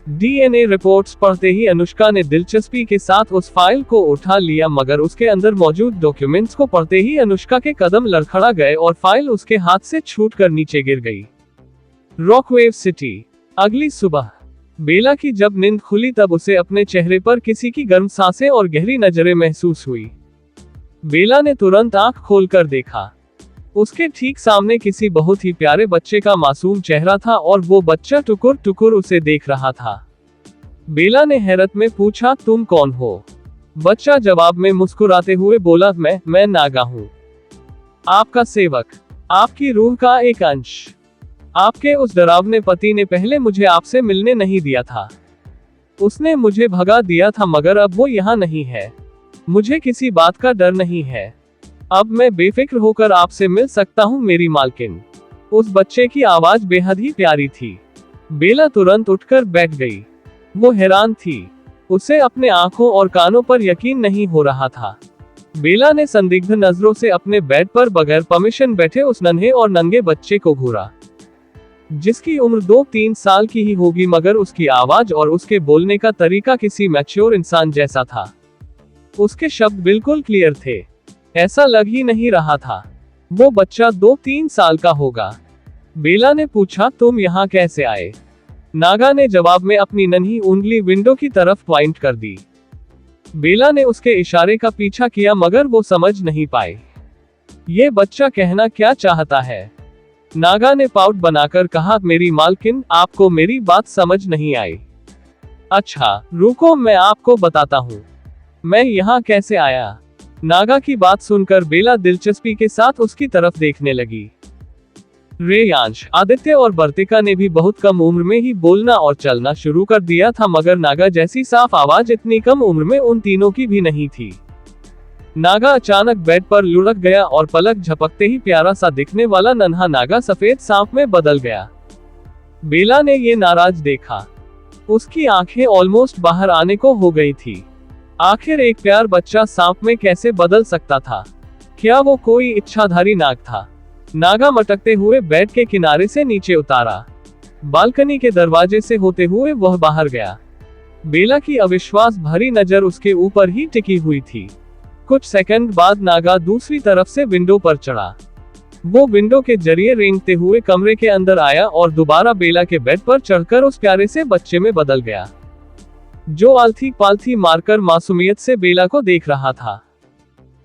डीएनए रिपोर्ट्स पढ़ते ही अनुष्का ने दिलचस्पी के साथ उस फाइल को उठा लिया, मगर उसके अंदर मौजूद डॉक्यूमेंट्स को पढ़ते ही अनुष्का के कदम लड़खड़ा गए और फाइल उसके हाथ से छूटकर नीचे गिर गई। रॉकवेव सिटी। अगली सुबह बेला की जब नींद खुली, तब उसे अपने चेहरे पर किसी की गर्म सांसें और गहरी नजरें महसूस हुई। बेला ने तुरंत आंख खोलकर देखा। उसके ठीक सामने किसी बहुत ही प्यारे बच्चे का मासूम चेहरा था और वो बच्चा टुकुर टुकुर उसे देख रहा था। बेला ने हैरत में पूछा, तुम कौन हो? बच्चा जवाब में मुस्कुराते हुए बोला, मैं नागा हूँ, आपका सेवक, आपकी रूह का एक अंश। आपके उस डरावने पति ने पहले मुझे आपसे मिलने नहीं दिया था। उसने मुझे भगा दिया था, मगर अब वो यहाँ नहीं है। मुझे किसी बात का डर नहीं है। अब मैं बेफिक्र होकर आपसे मिल सकता हूँ मेरी मालकिन। उस बच्चे की आवाज बेहद ही प्यारी थी। बेला तुरंत उठकर बैठ गई। वो हैरान थी। उसे अपने आंखों और कानों पर यकीन नहीं हो रहा था। बेला ने संदिग्ध नजरों से अपने बेड पर बगैर परमिशन बैठे उस नन्हे और नंगे बच्चे को घूरा, जिसकी उम्र 2-3 साल की ही होगी, मगर उसकी आवाज और उसके बोलने का तरीका किसी मैच्योर इंसान जैसा था। उसके शब्द बिल्कुल क्लियर थे। ऐसा लग ही नहीं रहा था वो बच्चा 2-3 साल का होगा। बेला ने पूछा, तुम यहाँ कैसे आए? नागा ने जवाब में अपनी नन्ही उंगली विंडो की तरफ पॉइंट कर दी। बेला ने उसके इशारे का पीछा किया, मगर वो समझ नहीं पाए ये बच्चा कहना क्या चाहता है। नागा ने पाउट बनाकर कहा, मेरी मालकिन, आपको मेरी बात समझ नहीं आई। अच्छा रुको, मैं आपको बताता हूँ मैं यहाँ कैसे आया। नागा की बात सुनकर बेला दिलचस्पी के साथ उसकी तरफ देखने लगी। रेयांश, आदित्य और वर्तिका ने भी बहुत कम उम्र में ही बोलना और चलना शुरू कर दिया था, मगर नागा जैसी साफ आवाज इतनी कम उम्र में उन तीनों की भी नहीं थी। नागा अचानक बेड पर लुढ़क गया और पलक झपकते ही प्यारा सा दिखने वाला नन्हा नागा सफेद सांप में बदल गया। बेला ने ये नाराज देखा। उसकी आंखें ऑलमोस्ट बाहर आने को हो गई थी। आखिर एक प्यार बच्चा सांप में कैसे बदल सकता था? क्या वो कोई इच्छाधारी नाग था? नागा मटकते हुए बेड के किनारे से नीचे उतारा। बालकनी के दरवाजे से होते हुए वह बाहर गया। बेला की अविश्वास भरी नजर उसके ऊपर ही टिकी हुई थी। कुछ सेकंड बाद नागा दूसरी तरफ से विंडो पर चढ़ा। वो विंडो के जरिए रेंगते हुए कमरे के अंदर आया और दोबारा बेला के बेड पर चढ़कर उस प्यारे से बच्चे में बदल गया, जो आलथी पालथी मारकर मासूमियत से बेला को देख रहा था।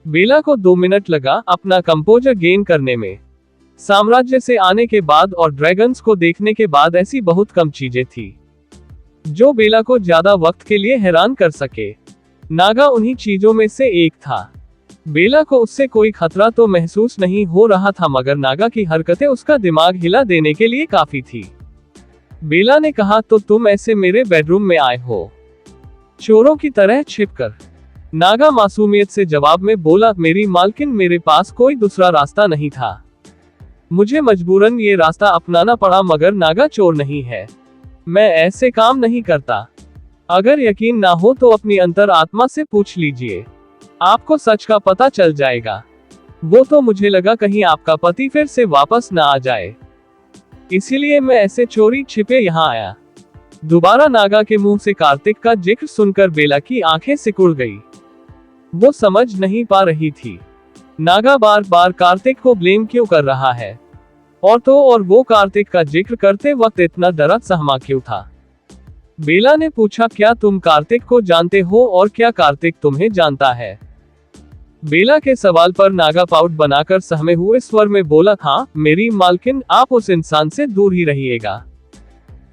बेला को 2 मिनट लगा अपना कंपोजर गेन करने में। साम्राज्य से आने के बाद और ड्रैगन्स को देखने के बाद ऐसी बहुत कम चीजें थी जो बेला को ज्यादा वक्त के लिए हैरान कर सके। नागा उन्हीं चीजों में से एक था। बेला को उससे कोई खतरा तो महसूस नहीं हो रहा था, मगर नागा की हरकतें उसका दिमाग हिला देने के लिए काफी थी। बेला ने कहा, तो तुम ऐसे मेरे बेडरूम में आए हो, चोरों की तरह छिपकर? नागा मासूमियत से जवाब में बोला, मेरी मालकिन, मेरे पास कोई दूसरा रास्ता नहीं था। मुझे मजबूरन ये रास्ता अपनाना पड़ा, मगर नागा चोर नहीं है। मैं ऐसे काम नहीं करता। अगर यकीन ना हो तो अपनी अंतर आत्मा से पूछ लीजिए, आपको सच का पता चल जाएगा। वो तो मुझे लगा कहीं आपका पति फिर से वापस ना आ जाए, इसीलिए मैं ऐसे चोरी छिपे यहाँ आया। दोबारा नागा के मुंह से कार्तिक का जिक्र सुनकर बेला की आंखें सिकुड़ गई। वो समझ नहीं पा रही थी नागा बार बार कार्तिक को ब्लेम क्यों कर रहा है और वो कार्तिक का जिक्र करते वक्त इतना डरा सहमा क्यों था? बेला ने पूछा, क्या तुम कार्तिक को जानते हो और क्या कार्तिक तुम्हें जानता है? बेला के सवाल पर नागा पाउट बनाकर सहमे हुए स्वर में बोला, था मेरी मालकिन, आप उस इंसान से दूर ही रहिएगा।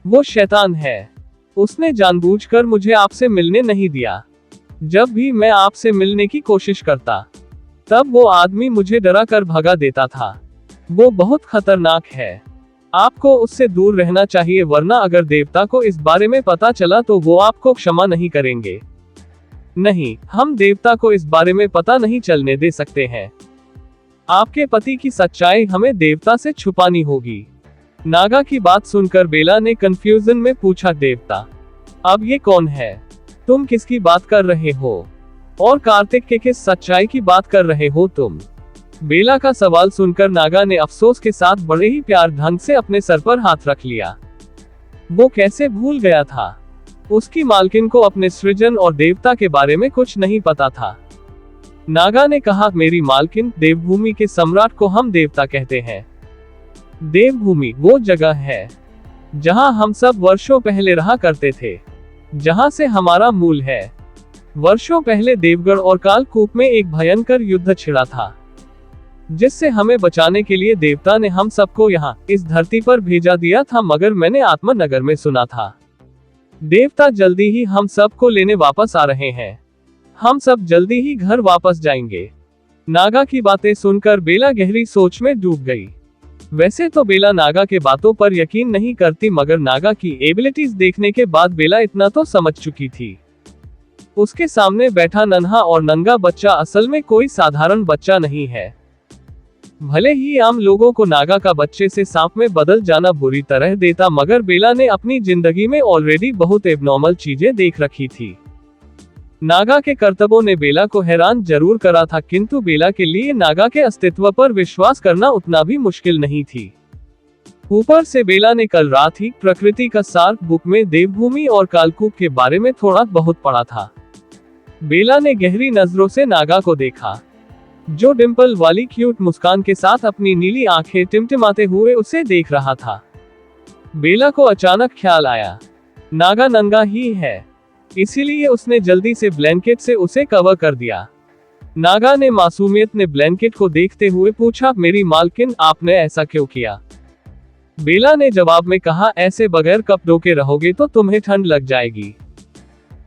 वो शैतान है। उसने जानबूझकर मुझे आपसे मिलने नहीं दिया। जब भी मैं आपसे मिलने की कोशिश करता, तब वो आदमी मुझे डरा कर भगा देता था। वो बहुत खतरनाक है। आपको उससे दूर रहना चाहिए, वरना अगर देवता को इस बारे में पता चला तो वो आपको क्षमा नहीं करेंगे। नहीं, हम देवता को इस बारे में पता नहीं चलने दे सकते हैं। आपके पति की सच्चाई हमें देवता से छुपानी होगी। नागा की बात सुनकर बेला ने कंफ्यूजन में पूछा, देवता? अब ये कौन है? तुम किसकी बात कर रहे हो? और कार्तिक के किस सच्चाई की बात कर रहे हो तुम? बेला का सवाल सुनकर नागा ने अफसोस के साथ बड़े ही प्यार ढंग से अपने सर पर हाथ रख लिया। वो कैसे भूल गया था? उसकी मालकिन को अपने सृजन और देवता के बारे में कुछ नहीं पता था। नागा ने कहा, मेरी मालकिन, देवभूमि के सम्राट को हम देवता कहते हैं। देवभूमि वो जगह है जहां हम सब वर्षों पहले रहा करते थे, जहां से हमारा मूल है। वर्षों पहले देवगढ़ और कालकूप में एक भयंकर युद्ध छिड़ा था, जिससे हमें बचाने के लिए देवता ने हम सबको यहाँ इस धरती पर भेजा दिया था। मगर मैंने आत्मनगर में सुना था देवता जल्दी ही हम सबको लेने वापस आ रहे हैं। हम सब जल्दी ही घर वापस जाएंगे। नागा की बातें सुनकर बेला गहरी सोच में डूब गई। वैसे तो बेला नागा के बातों पर यकीन नहीं करती, मगर नागा की एबिलिटीज देखने के बाद बेला इतना तो समझ चुकी थी। उसके सामने बैठा नन्हा और नंगा बच्चा असल में कोई साधारण बच्चा नहीं है। भले ही आम लोगों को नागा का बच्चे से सांप में बदल जाना बुरी तरह देता, मगर बेला ने अपनी जिंदगी में ऑलरेडी बहुत एबनॉर्मल चीजें देख रखी थी। नागा के करतबों ने बेला को हैरान जरूर करा था, किंतु बेला के लिए नागा के अस्तित्व पर विश्वास करना उतना भी मुश्किल नहीं थी। ऊपर से बेला ने कल रात ही प्रकृति का सार बुक में देवभूमि और कालकूप के बारे में थोड़ा बहुत पढ़ा था। बेला ने गहरी नजरों से नागा को देखा, जो डिंपल वाली क्यूट मुस्कान के साथ अपनी नीली आंखें टिमटिमाते हुए उसे देख रहा था। बेला को अचानक ख्याल आया, नागा नंगा ही है, इसीलिए उसने जल्दी से ब्लैंकेट से उसे कवर कर दिया। नागा ने मासूमियत ने ब्लैंकेट को देखते हुए पूछा, मेरी मालकिन, आपने ऐसा क्यों किया? बेला ने जवाब में कहा, ऐसे बगैर कपड़ों के रहोगे तो तुम्हें ठंड लग जाएगी।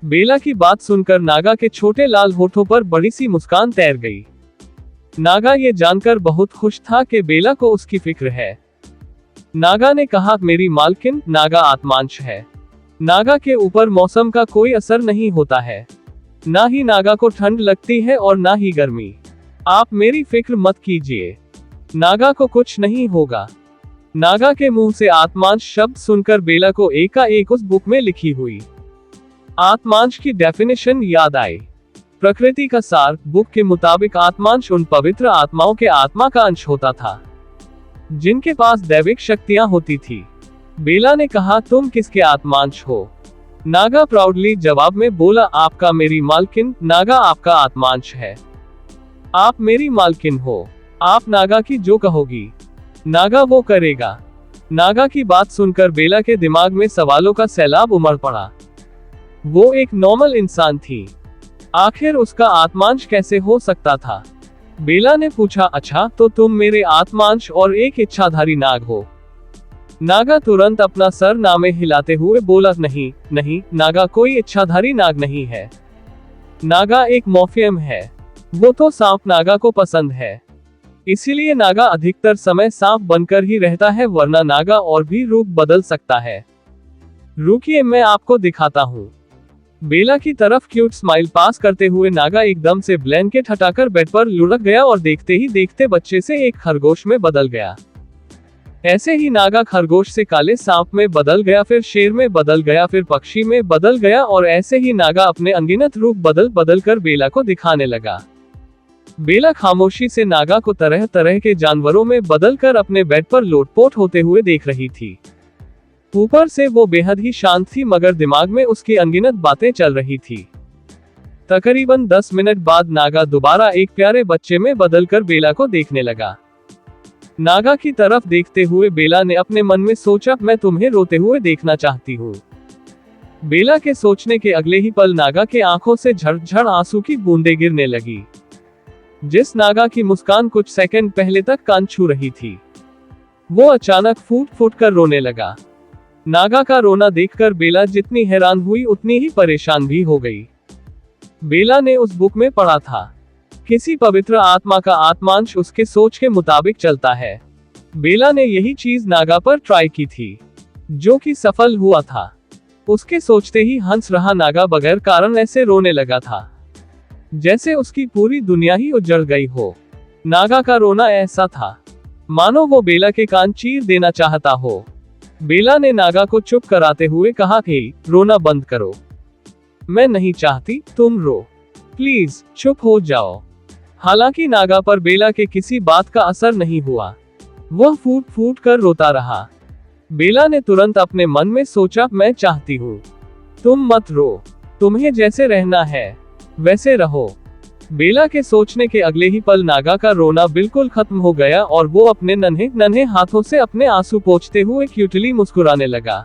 बेला की बात सुनकर नागा के छोटे लाल होठों पर बड़ी सी मुस्कान तैर गई। नागा ये जानकर बहुत खुश था कि बेला को उसकी फिक्र है। नागा ने कहा, मेरी मालकिन, नागा आत्मांश है। नागा के ऊपर मौसम का कोई असर नहीं होता है। ना ही नागा को ठंड लगती है और ना ही गर्मी। आप मेरी फिक्र मत कीजिए, नागा को कुछ नहीं होगा। नागा के मुंह से आत्मांश शब्द सुनकर बेला को एकाएक उस बुक में लिखी हुई आत्मांश की डेफिनेशन याद आई। प्रकृति का सार बुक के मुताबिक आत्मांश उन पवित्र आत्माओं के आत्मा का अंश होता था जिनके पास दैविक शक्तियां होती थी। बेला ने कहा, तुम किसके आत्मांश हो? नागा प्राउडली जवाब में बोला, आपका मेरी मालकिन, नागा आपका आत्मांश है। आप मेरी मालकिन हो। आप नागा की जो कहोगी, नागा वो करेगा। नागा की बात सुनकर बेला के दिमाग में सवालों का सैलाब उमड़ पड़ा। वो एक नॉर्मल इंसान थी, आखिर उसका आत्मांश कैसे हो सकता था? बेला ने पूछा, अच्छा तो तुम मेरे आत्मांश और एक इच्छाधारी नाग हो? नागा तुरंत अपना सर नामे हिलाते हुए बोला, नहीं नहीं, नागा कोई इच्छाधारी नाग नहीं है। नागा एक मॉर्फियम है। वो तो सांप नागा को पसंद है, इसीलिए नागा अधिकतर समय सांप बनकर ही रहता है, वरना नागा और भी रूप बदल सकता है। रुकिए, मैं आपको दिखाता हूँ। बेला की तरफ क्यूट स्माइल पास करते हुए नागा एकदम से ब्लैंकेट हटाकर बेड पर लुढ़क गया और देखते ही देखते बच्चे से एक खरगोश में बदल गया। ऐसे ही नागा खरगोश से काले सांप में बदल गया, फिर शेर में बदल गया, फिर पक्षी में बदल गया, और ऐसे ही नागा अपने अनगिनत रूप बदल बदल कर बेला को दिखाने लगा। बेला खामोशी से नागा को तरह तरह के जानवरों में बदलकर अपने बेड पर लोटपोट होते हुए देख रही थी। ऊपर से वो बेहद ही शांत थी, मगर दिमाग में उसकी अनगिनत बातें चल रही थी। तकरीबन 10 मिनट बाद नागा दोबारा एक प्यारे बच्चे में बदलकर बेला को देखने लगा। नागा की तरफ देखते हुए बेला ने अपने मन में सोचा, मैं तुम्हें रोते हुए देखना चाहती हूँ। बेला के सोचने के अगले ही पल नागा के आंखों से झड़ आंसू की बूंदें गिरने लगी। जिस नागा की मुस्कान कुछ सेकंड पहले तक कान छू रही थी, वो अचानक फूट फूट कर रोने लगा। नागा का रोना देखकर बेला जितनी हैरान हुई उतनी ही परेशान भी हो गई। बेला ने उस बुक में पढ़ा था, किसी पवित्र आत्मा का आत्मांश उसके सोच के मुताबिक चलता है। बेला ने यही चीज नागा पर ट्राई की थी, जो कि सफल हुआ था। उसके सोचते ही हंस रहा नागा बगैर कारण ऐसे रोने लगा था जैसे उसकी पूरी दुनिया ही उजड़ गई हो। नागा का रोना ऐसा था मानो वो बेला के कान चीर देना चाहता हो। बेला ने नागा को चुप कराते हुए कहा, हे, रोना बंद करो, मैं नहीं चाहती तुम रो, प्लीज चुप हो जाओ। हालांकि नागा पर बेला के किसी बात का असर नहीं हुआ, वह फूट फूट कर रोता रहा। बेला ने तुरंत अपने मन में सोचा, मैं चाहती हूँ तुम मत रो, तुम्हें जैसे रहना है वैसे रहो। बेला के सोचने के अगले ही पल नागा का रोना बिल्कुल खत्म हो गया और वो अपने नन्हे नन्हे हाथों से अपने आंसू पोंछते हुए क्यूटली मुस्कुराने लगा।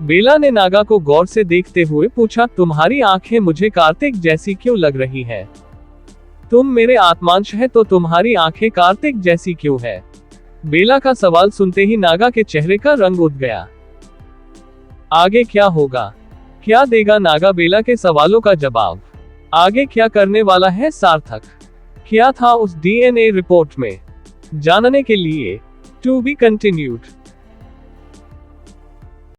बेला ने नागा को गौर से देखते हुए पूछा, तुम्हारी आंखें मुझे कार्तिक जैसी क्यों लग रही है? तुम मेरे आत्मांश है तो तुम्हारी आंखें कार्तिक जैसी क्यों है? बेला का सवाल सुनते ही नागा के चेहरे का रंग उठ गया। आगे क्या होगा? क्या देगा नागा बेला के सवालों का जवाब? आगे क्या करने वाला है सार्थक? क्या था उस डीएनए रिपोर्ट में? जानने के लिए टू बी कंटिन्यूड।